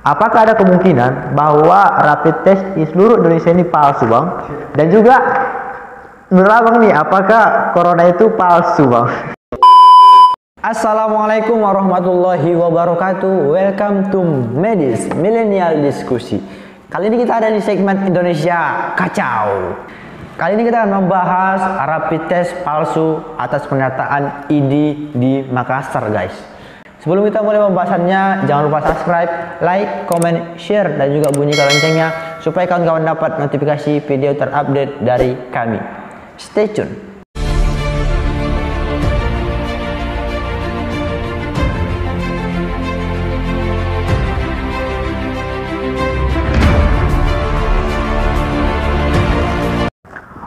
Apakah ada kemungkinan bahwa rapid test di seluruh Indonesia ini palsu, Bang? Dan juga menurut Abang nih, apakah corona itu palsu, Bang? Assalamualaikum warahmatullahi wabarakatuh. Welcome to Medis Millennial Diskusi. Kali ini kita ada di segmen Indonesia Kacau. Kali ini kita akan membahas rapid test palsu atas pernyataan ID di Makassar, guys. Sebelum kita mulai pembahasannya, jangan lupa subscribe, like, comment, share, dan juga bunyikan loncengnya supaya kawan-kawan dapat notifikasi video terupdate dari kami. Stay tune.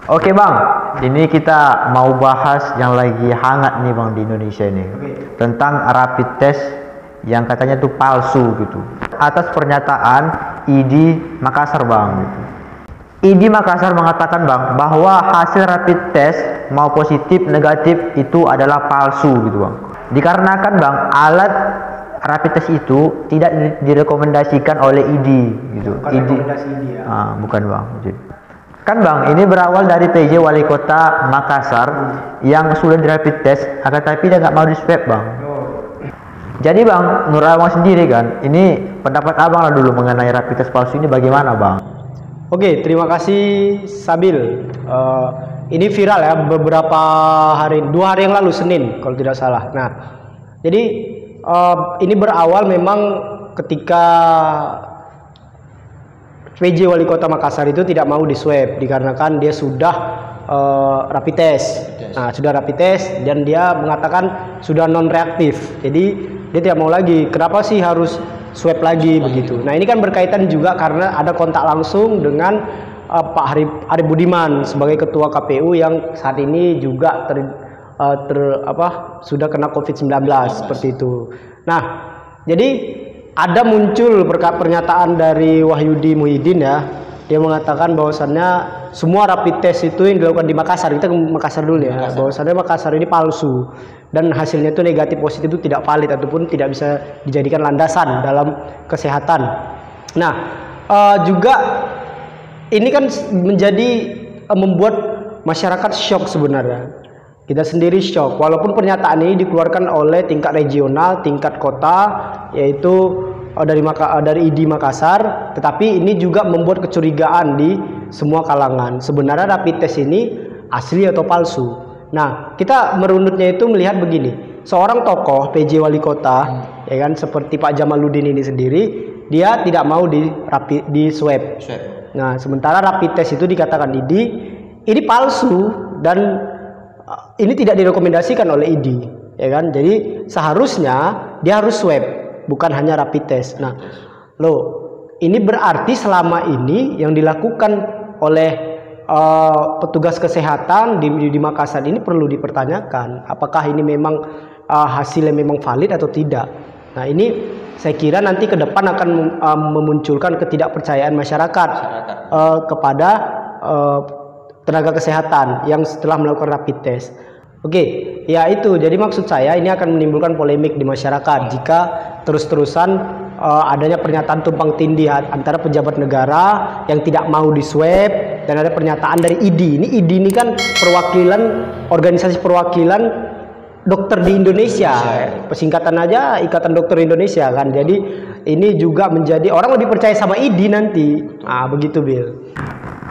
Oke Bang, ini kita mau bahas yang lagi hangat nih Bang di Indonesia ini, tentang rapid test yang katanya tuh palsu gitu, atas pernyataan ID Makassar Bang gitu. ID Makassar mengatakan Bang bahwa hasil rapid test mau positif negatif itu adalah palsu gitu Bang, dikarenakan Bang alat rapid test itu tidak direkomendasikan oleh ID gitu. Bukan rekomendasi ID ya? Bukan Bang. Kan Bang, ini berawal dari PJ Wali Kota Makassar yang sudah di rapid test, akan tapi dia nggak mau di swab Bang. Jadi Bang, menurut Abang sendiri kan, ini pendapat Abang lah dulu mengenai rapid test palsu ini bagaimana Bang? Oke, terima kasih Sabil. Ini viral ya beberapa hari, 2 hari yang lalu Senin kalau tidak salah. Nah, jadi ini berawal memang ketika PJ Wali Kota Makassar itu tidak mau di swab dikarenakan dia sudah rapid test. Nah, sudah rapid test dan dia mengatakan sudah non reaktif. Jadi dia tidak mau lagi. Kenapa sih harus swab lagi begitu? Nah, ini kan berkaitan juga karena ada kontak langsung dengan Pak Arif Budiman sebagai ketua KPU yang saat ini juga sudah kena COVID-19 seperti itu. Nah, jadi ada muncul pernyataan dari Wahyudi Muhyiddin ya, dia mengatakan bahwasannya semua rapid test itu yang dilakukan di Makassar, kita ke Makassar dulu ya, bahwasannya Makassar ini palsu dan hasilnya itu negatif positif itu tidak valid ataupun tidak bisa dijadikan landasan dalam kesehatan. Nah, juga ini kan membuat masyarakat shock sebenarnya. Kita sendiri shock, walaupun pernyataan ini dikeluarkan oleh tingkat regional, tingkat kota, yaitu dari ID Makassar, tetapi ini juga membuat kecurigaan di semua kalangan. Sebenarnya rapid test ini asli atau palsu? Nah, kita merunutnya itu melihat begini, seorang tokoh PJ Wali Kota, ya kan, seperti Pak Jamaluddin ini sendiri, dia tidak mau di swab. Nah, sementara rapid test itu dikatakan ID, ini palsu dan ini tidak direkomendasikan oleh ID, ya kan? Jadi seharusnya dia harus swab, bukan hanya rapid test. Nah, ini berarti selama ini yang dilakukan oleh petugas kesehatan di Makassar ini perlu dipertanyakan, apakah ini memang hasilnya memang valid atau tidak. Nah, ini saya kira nanti ke depan akan memunculkan ketidakpercayaan masyarakat kepada tenaga kesehatan yang setelah melakukan rapid test. Oke, ya itu. Jadi maksud saya ini akan menimbulkan polemik di masyarakat jika terus-terusan adanya pernyataan tumpang tindih antara pejabat negara yang tidak mau di swab dan ada pernyataan dari ID. Ini ID ini kan perwakilan organisasi perwakilan dokter di Indonesia. Persingkatan aja Ikatan Dokter Indonesia kan. Jadi ini juga menjadi orang lebih percaya sama ID nanti. Begitu Bill.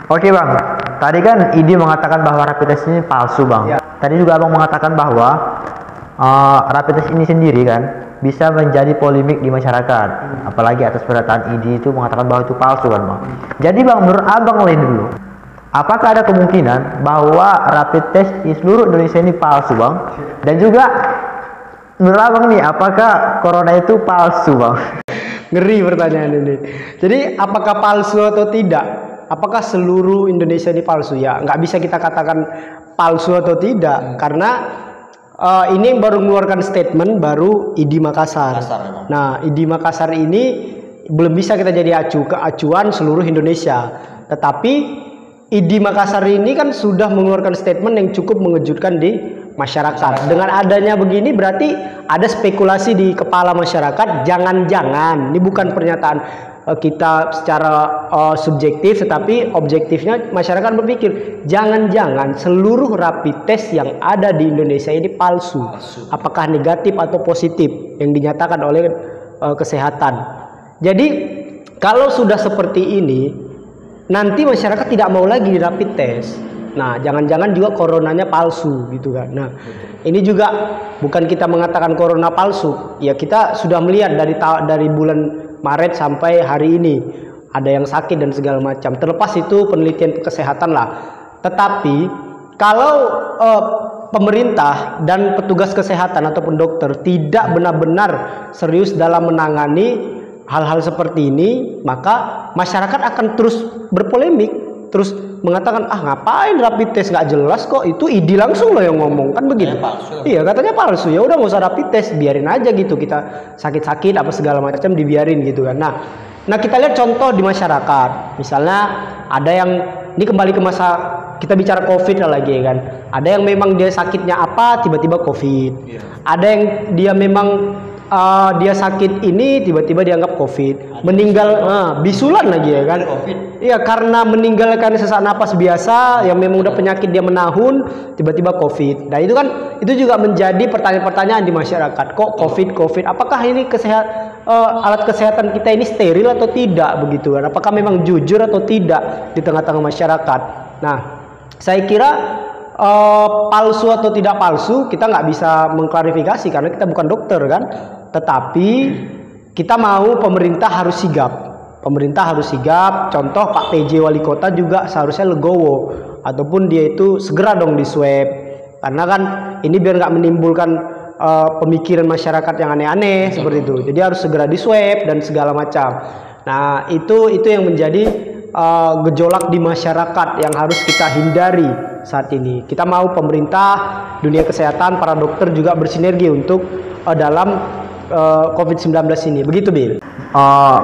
Oke Bang, tadi kan ID mengatakan bahwa rapid test ini palsu Bang. Ya. Tadi juga Abang mengatakan bahwa rapid test ini sendiri kan bisa menjadi polemik di masyarakat, apalagi atas pernyataan ID itu mengatakan bahwa itu palsu kan Bang. Jadi Bang, menurut Abang lain dulu, apakah ada kemungkinan bahwa rapid test di seluruh Indonesia ini palsu Bang? Dan juga menurut Abang nih, apakah corona itu palsu Bang? Ngeri pertanyaan ini. Jadi apakah palsu atau tidak? Apakah seluruh Indonesia ini palsu? Ya, nggak bisa kita katakan palsu atau tidak, karena ini yang baru mengeluarkan statement baru ID Makassar. Nah, ID Makassar ini belum bisa kita jadi acuan seluruh Indonesia. Tetapi ID Makassar ini kan sudah mengeluarkan statement yang cukup mengejutkan di masyarakat. Dengan adanya begini berarti ada spekulasi di kepala masyarakat, jangan-jangan ini bukan pernyataan kita secara subjektif, tetapi objektifnya masyarakat berpikir jangan-jangan seluruh rapid test yang ada di Indonesia ini palsu. Apakah negatif atau positif yang dinyatakan oleh kesehatan. Jadi kalau sudah seperti ini, nanti masyarakat tidak mau lagi di rapid test. Nah, jangan-jangan juga coronanya palsu gitu kan. Nah, ini juga bukan kita mengatakan corona palsu. Ya, kita sudah melihat dari bulan Maret sampai hari ini ada yang sakit dan segala macam. Terlepas itu penelitian kesehatan lah. Tetapi kalau pemerintah dan petugas kesehatan ataupun dokter tidak benar-benar serius dalam menangani hal-hal seperti ini, maka masyarakat akan terus berpolemik, terus mengatakan ngapain rapid test, nggak jelas kok, itu ID langsung loh yang ngomong, kan begitu. Iya, katanya palsu, ya udah nggak usah rapid test, biarin aja gitu, kita sakit-sakit apa segala macam dibiarin gitu kan. Nah kita lihat contoh di masyarakat, misalnya ada yang ini kembali ke masa kita bicara COVID lagi kan, ada yang memang dia sakitnya apa tiba-tiba COVID, ada yang dia memang dia sakit ini tiba-tiba dianggap COVID, meninggal bisulan lagi ya kan. Iya, karena meninggal karena sesak napas biasa yang memang udah penyakit dia menahun tiba-tiba COVID. Nah itu kan itu juga menjadi pertanyaan-pertanyaan di masyarakat, kok COVID, apakah ini alat kesehatan kita ini steril atau tidak begitu kan? Apakah memang jujur atau tidak di tengah-tengah masyarakat? Nah saya kira palsu atau tidak palsu kita nggak bisa mengklarifikasi karena kita bukan dokter kan, tetapi kita mau pemerintah harus sigap. Contoh Pak PJ wali kota juga seharusnya legowo ataupun dia itu segera dong di swab, karena kan ini biar nggak menimbulkan pemikiran masyarakat yang aneh-aneh seperti itu. Jadi harus segera di swab dan segala macam. Nah itu yang menjadi gejolak di masyarakat yang harus kita hindari saat ini. Kita mau pemerintah, dunia kesehatan, para dokter juga bersinergi untuk dalam COVID-19 ini. Begitu, Bil.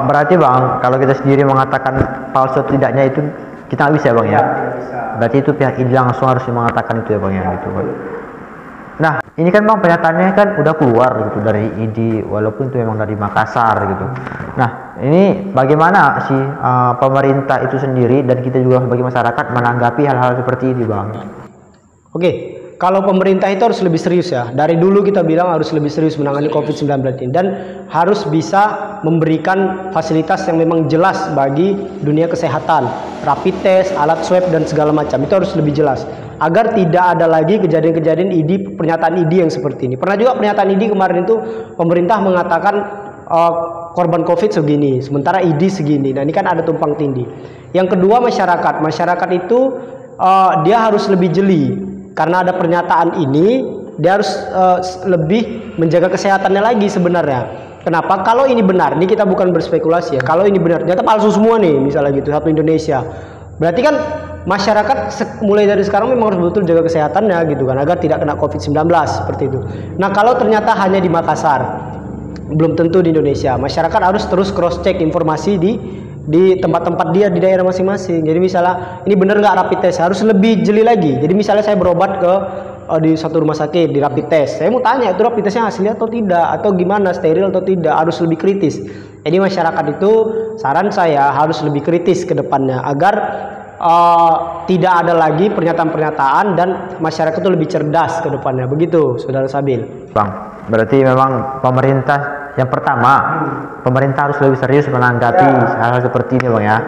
Berarti Bang, kalau kita sendiri mengatakan palsu atau tidaknya itu kita nggak bisa ya Bang ya? Berarti itu pihak ID langsung harus mengatakan itu ya Bang ya gitu. Nah ini kan Bang pernyataannya kan udah keluar gitu dari ID walaupun itu memang dari Makassar gitu. Nah ini bagaimana sih pemerintah itu sendiri dan kita juga sebagai masyarakat menanggapi hal-hal seperti ini Bang? Oke, kalau pemerintah itu harus lebih serius ya. Dari dulu kita bilang harus lebih serius menangani COVID-19 ini dan harus bisa memberikan fasilitas yang memang jelas bagi dunia kesehatan, rapid test, alat swab dan segala macam. Itu harus lebih jelas agar tidak ada lagi kejadian-kejadian pernyataan ID yang seperti ini. Pernah juga pernyataan ID kemarin itu pemerintah mengatakan korban COVID segini, sementara ID segini. Nah ini kan ada tumpang tindih. Yang kedua masyarakat itu dia harus lebih jeli. Karena ada pernyataan ini, dia harus lebih menjaga kesehatannya lagi sebenarnya. Kenapa? Kalau ini benar, ini kita bukan berspekulasi ya. Kalau ini benar, ternyata palsu semua nih, misalnya gitu, satu Indonesia. Berarti kan masyarakat mulai dari sekarang memang harus betul jaga kesehatannya gitu kan, agar tidak kena COVID-19 seperti itu. Nah kalau ternyata hanya di Makassar, belum tentu di Indonesia. Masyarakat harus terus cross check informasi di tempat-tempat dia di daerah masing-masing. Jadi misalnya ini benar nggak rapid test, harus lebih jeli lagi. Jadi misalnya saya berobat ke di satu rumah sakit di rapid test, saya mau tanya itu rapid testnya hasilnya atau tidak, atau gimana, steril atau tidak, harus lebih kritis. Jadi masyarakat itu saran saya harus lebih kritis ke depannya agar tidak ada lagi pernyataan-pernyataan dan masyarakat itu lebih cerdas ke depannya. Begitu Saudara Sabil. Bang, berarti memang pemerintah yang pertama, pemerintah harus lebih serius menanggapi hal-hal seperti ini Bang ya.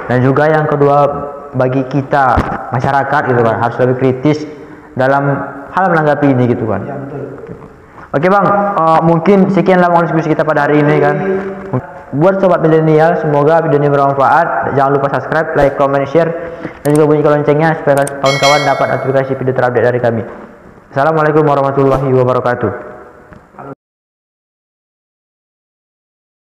Dan juga yang kedua bagi kita masyarakat gitu kan, harus lebih kritis dalam hal menanggapi ini gitu kan. Oke Bang, mungkin sekianlah diskusi kita pada hari ini kan. Buat sobat milenial, semoga video ini bermanfaat. Jangan lupa subscribe, like, comment, share, dan juga bunyikan loncengnya supaya kawan-kawan dapat notifikasi video terupdate dari kami. Assalamualaikum warahmatullahi wabarakatuh.